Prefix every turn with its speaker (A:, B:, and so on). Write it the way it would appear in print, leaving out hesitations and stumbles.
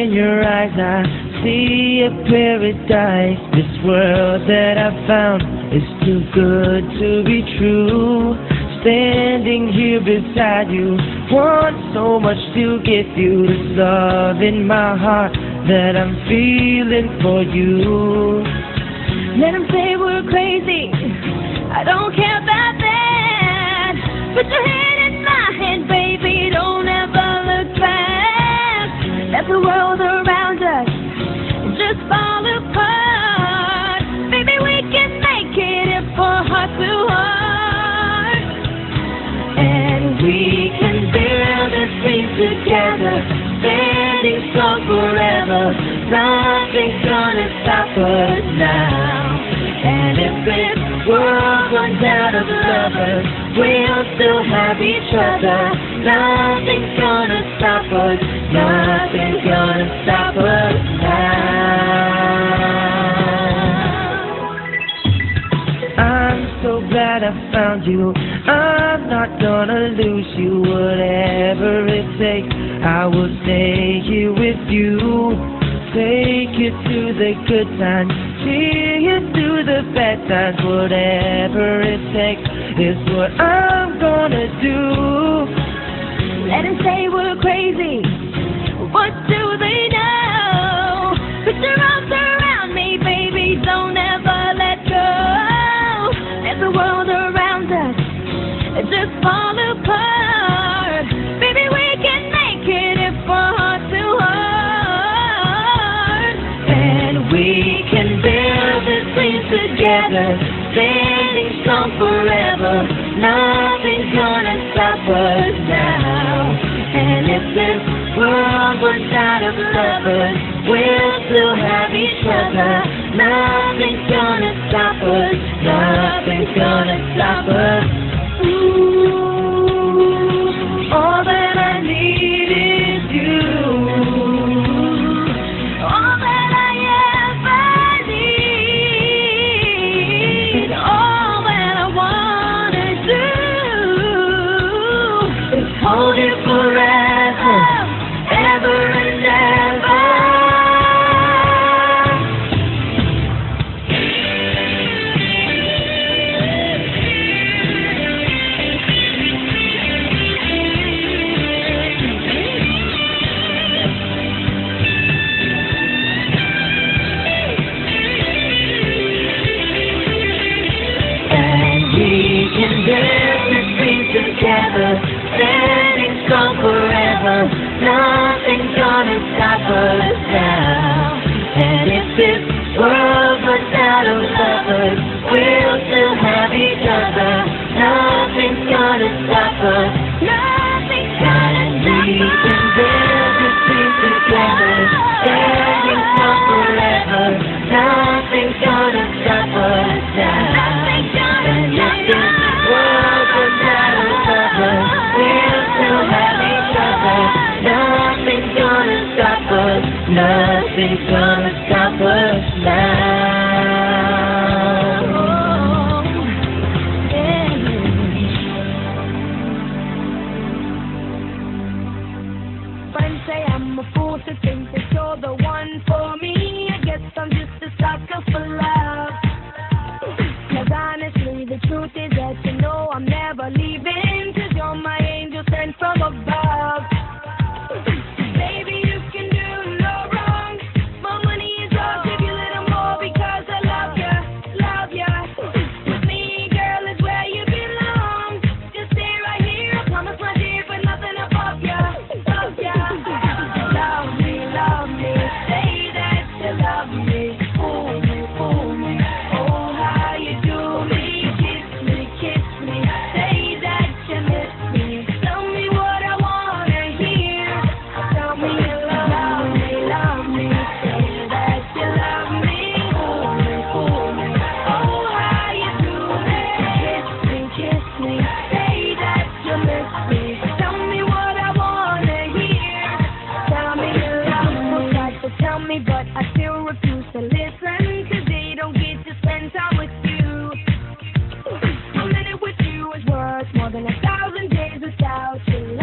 A: in your eyes I see a paradise. This world that I found is too good to be true. Standing here beside you, want so much to give you this love in my heart that I'm feeling for you. Let them say we're crazy, I don't care about that. Put your hand in my hand, baby, don't ever look back. Let the world around us just fall apart. Baby, we can make it if we're heart to heart. And we can build this dream together, standing strong forever. Nothing's gonna stop us now. And if this world runs out of lovers, we'll still have each other. Nothing's gonna stop us. Nothing's gonna stop us now. I'm so glad I found you. I'm not gonna lose you. Whatever it takes, I will stay here with you. Take you to the good times, see you through the bad times. Whatever it takes is what I'm gonna do. Let them say we're crazy, what do they know? Put your arms around me, baby, don't ever let go. Let the world around us just fall apart. Baby, we can make it if we're heart to heart. And we can build this dream together, standing strong forever. Nothing's gonna stop us now. And if this world runs out of lovers, we'll still have each other. Nothing's gonna stop us. Nothing's gonna stop us. Ooh, all that I need is you. All that I ever need. All that I wanna do is hold you forever, ever and ever. Together, standing strong forever. Nothing's gonna stop us now. And if this world runs out of lovers, we'll still have each other. Nothing's gonna stop us. Nothing's gonna stop us. We can build this dream together, standing strong forever. Nothing's gonna stop us now. Nothing's gonna stop us. We'll still have each other. Nothing's gonna stop us. Nothing's gonna stop us now. Friends say I'm a fool to think that you're the one for me. I guess I'm just a sucker for love. 'Cause honestly, the truth is that you know I'm never leaving. 'Cause you're my angel sent from above. Baby, you can do no wrong. My money is yours, give you a little more because I love ya, love ya. With me, girl, is where you belong. Just stay right here, I promise my dear, but nothing above ya, love ya. Love me, say that you love me. Fool me, fool me, oh how you do me. Kiss me, say that you miss me. Tell me what I wanna hear. Tell me you love me, say that you love me. Fool me, oh how you do me. Kiss me, say that you miss me. Tell me what I wanna hear. Tell me you love me. Tried to tell me, but I still refuse to listen. 'Cause they don't get to spend time with you. A minute with you is worth more than 1,000 days without you.